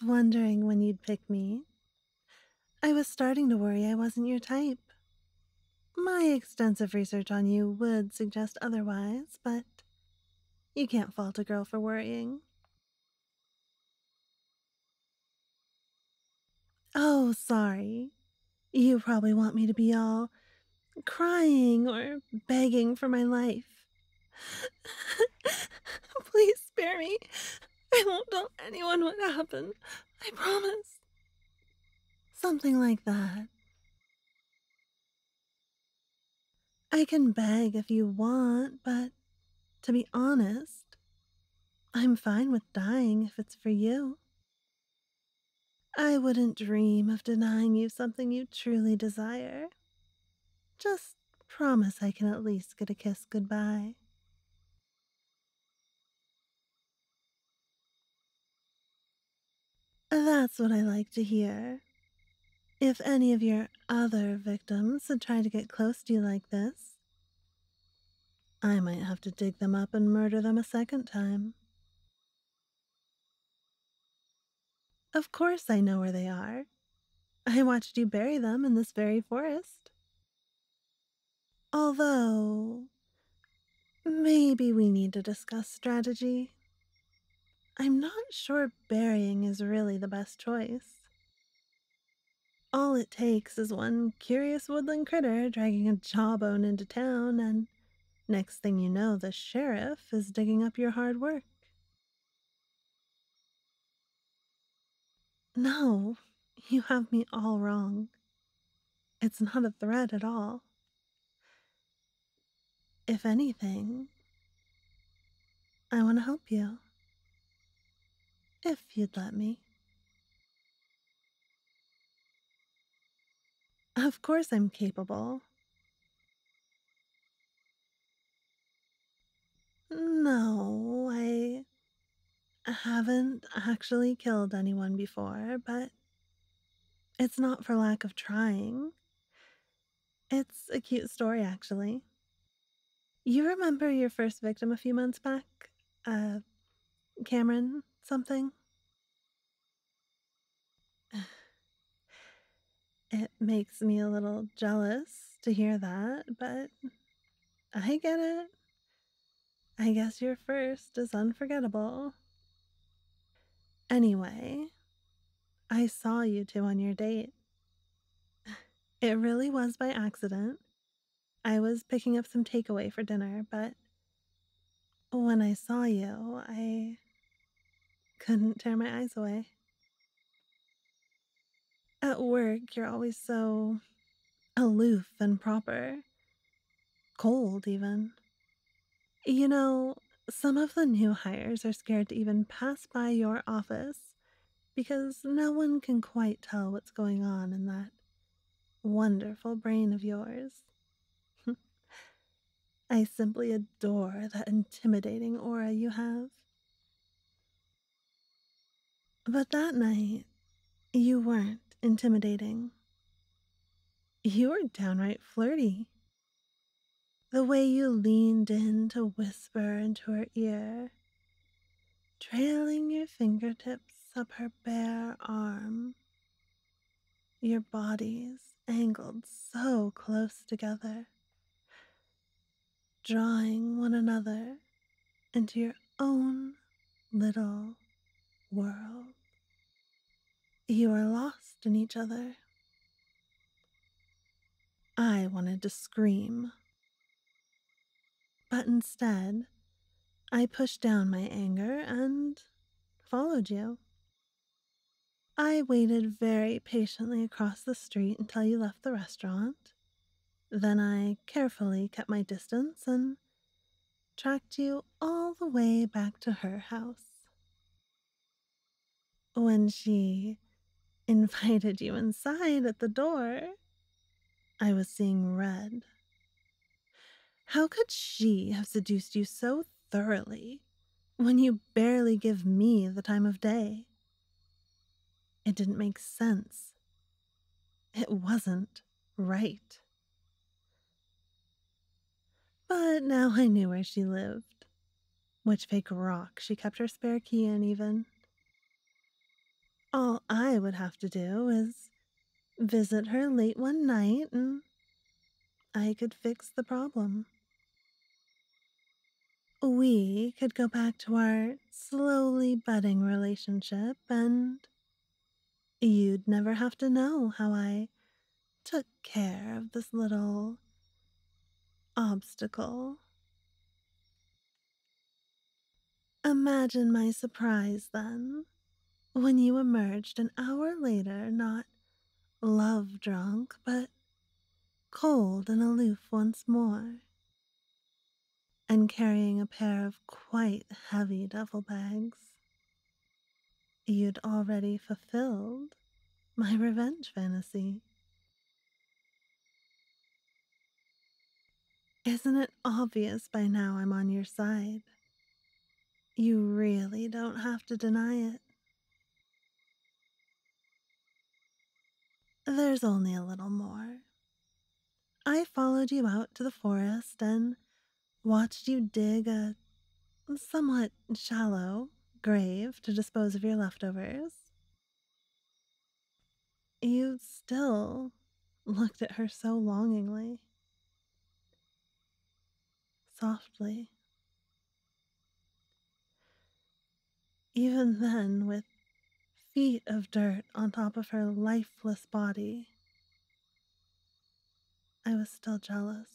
was wondering when you'd pick me. I was starting to worry I wasn't your type. My extensive research on you would suggest otherwise, but you can't fault a girl for worrying. Oh, sorry. You probably want me to be all crying or begging for my life. Please spare me. I won't tell anyone what happened. I promise. Something like that. I can beg if you want, but to be honest, I'm fine with dying if it's for you. I wouldn't dream of denying you something you truly desire. Just promise I can at least get a kiss goodbye. That's what I like to hear. If any of your other victims had tried to get close to you like this, I might have to dig them up and murder them a second time. Of course I know where they are. I watched you bury them in this very forest. Although, maybe we need to discuss strategy. I'm not sure burying is really the best choice. All it takes is one curious woodland critter dragging a jawbone into town, and next thing you know, the sheriff is digging up your hard work. No, you have me all wrong. It's not a threat at all. If anything, I want to help you. If you'd let me. Of course I'm capable. No, I haven't actually killed anyone before, but it's not for lack of trying. It's a cute story, actually. You remember your first victim a few months back? Uh, Cameron something? It makes me a little jealous to hear that, but I get it. I guess your first is unforgettable. Anyway, I saw you two on your date. It really was by accident. I was picking up some takeaway for dinner, but when I saw you, I couldn't tear my eyes away. At work, you're always so aloof and proper. Cold, even. You know, some of the new hires are scared to even pass by your office because no one can quite tell what's going on in that wonderful brain of yours. I simply adore that intimidating aura you have. But that night, you weren't intimidating. You were downright flirty. The way you leaned in to whisper into her ear, trailing your fingertips up her bare arm, your bodies angled so close together, drawing one another into your own little world. You are lost in each other. I wanted to scream, but instead, I pushed down my anger and followed you. I waited very patiently across the street until you left the restaurant. Then I carefully kept my distance and tracked you all the way back to her house. When she invited you inside at the door, I was seeing red. How could she have seduced you so thoroughly when you barely give me the time of day? It didn't make sense. It wasn't right. But now I knew where she lived, which fake rock she kept her spare key in even. All I would have to do is visit her late one night and I could fix the problem. We could go back to our slowly budding relationship, and you'd never have to know how I took care of this little obstacle. Imagine my surprise then when you emerged an hour later, not love drunk, but cold and aloof once more, and carrying a pair of quite heavy duffel bags. You'd already fulfilled my revenge fantasy. Isn't it obvious by now I'm on your side? You really don't have to deny it. There's only a little more. I followed you out to the forest and watched you dig a somewhat shallow grave to dispose of your leftovers. You still looked at her so longingly, softly. Even then, with feet of dirt on top of her lifeless body, I was still jealous.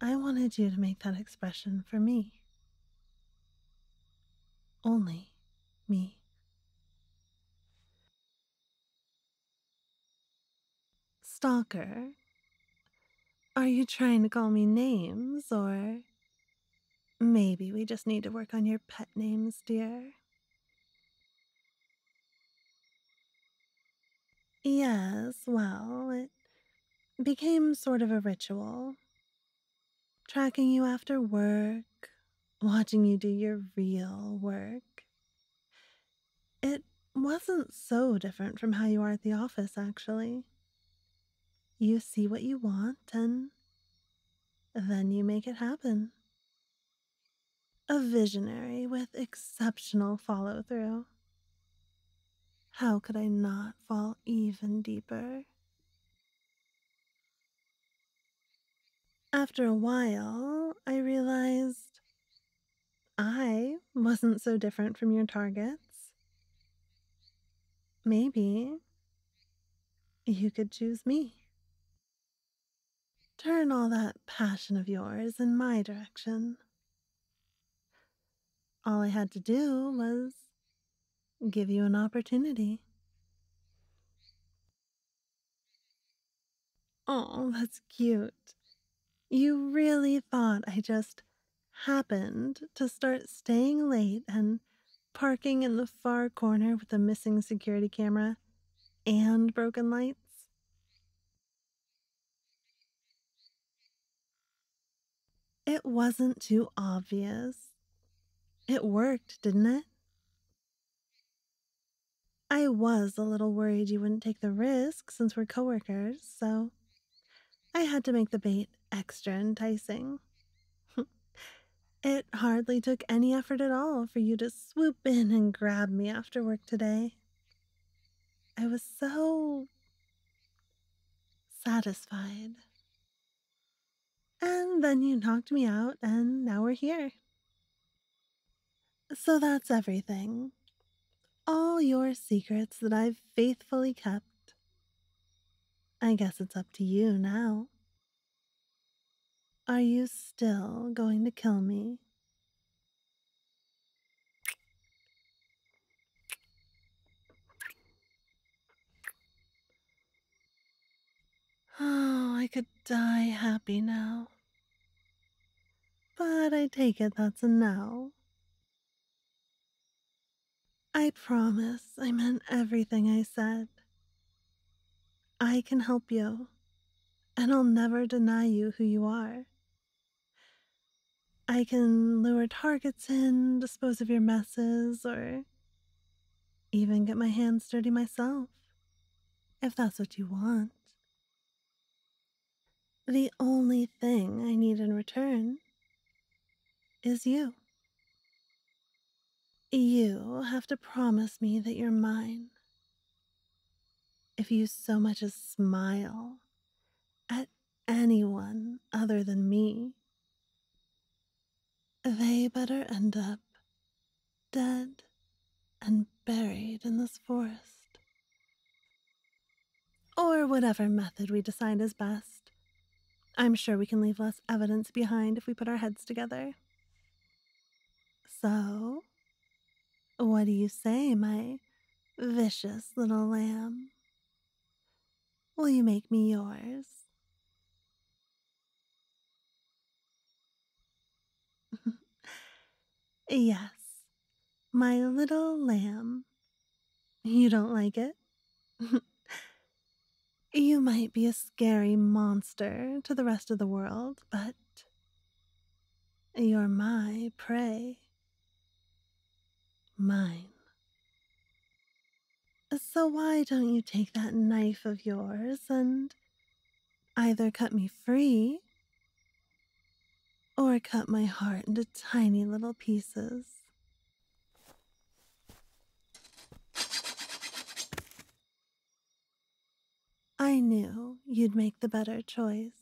I wanted you to make that expression for me. Only me. Stalker, are you trying to call me names, or maybe we just need to work on your pet names, dear? Yes, well, it became sort of a ritual. Tracking you after work, watching you do your real work. It wasn't so different from how you are at the office, actually. You see what you want, and then you make it happen. A visionary with exceptional follow through. How could I not fall even deeper? After a while, I realized I wasn't so different from your targets. Maybe you could choose me. Turn all that passion of yours in my direction. All I had to do was give you an opportunity. Oh, that's cute. You really thought I just happened to start staying late and parking in the far corner with a missing security camera and broken lights? It wasn't too obvious. It worked, didn't it? I was a little worried you wouldn't take the risk since we're coworkers, so I had to make the bait extra enticing. It hardly took any effort at all for you to swoop in and grab me after work today. I was so satisfied. And then you knocked me out, and now we're here. So that's everything. All your secrets that I've faithfully kept. I guess it's up to you now. Are you still going to kill me? Oh, I could die happy now. But I take it that's a no. I promise I meant everything I said. I can help you, and I'll never deny you who you are. I can lure targets in, dispose of your messes, or even get my hands dirty myself, if that's what you want. The only thing I need in return is you. You have to promise me that you're mine. If you so much as smile at anyone other than me, they better end up dead and buried in this forest. Or whatever method we decide is best. I'm sure we can leave less evidence behind if we put our heads together. So, what do you say, my vicious little lamb? Will you make me yours? Yes, my little lamb. You don't like it? You might be a scary monster to the rest of the world, but you're my prey. Mine. So why don't you take that knife of yours and either cut me free or cut my heart into tiny little pieces? I knew you'd make the better choice.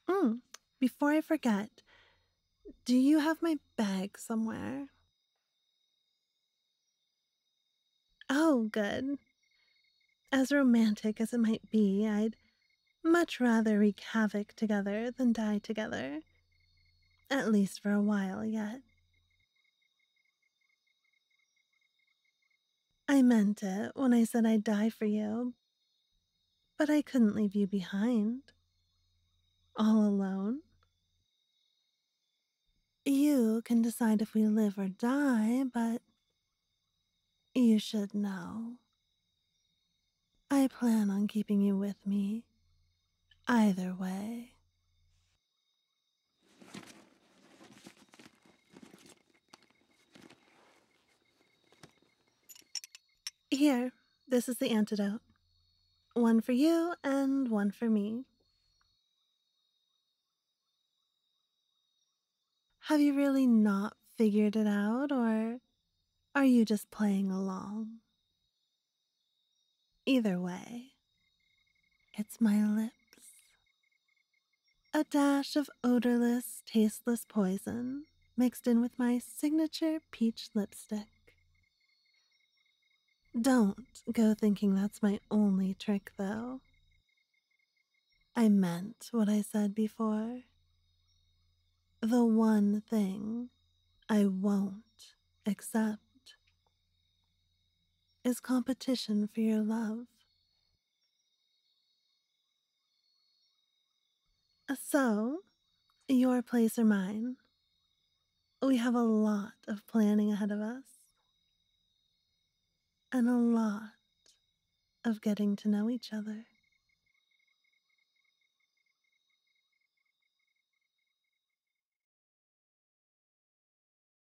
Mm, Before I forget, do you have my bag somewhere? Oh, good. As romantic as it might be, I'd much rather wreak havoc together than die together. At least for a while yet. I meant it when I said I'd die for you, but I couldn't leave you behind. All alone. You can decide if we live or die, but you should know. I plan on keeping you with me. Either way. Here, this is the antidote. One for you and one for me. Have you really not figured it out, or are you just playing along? Either way, it's my lips. A dash of odorless, tasteless poison mixed in with my signature peach lipstick. Don't go thinking that's my only trick, though. I meant what I said before. The one thing I won't accept is competition for your love. So, your place or mine, we have a lot of planning ahead of us and a lot of getting to know each other.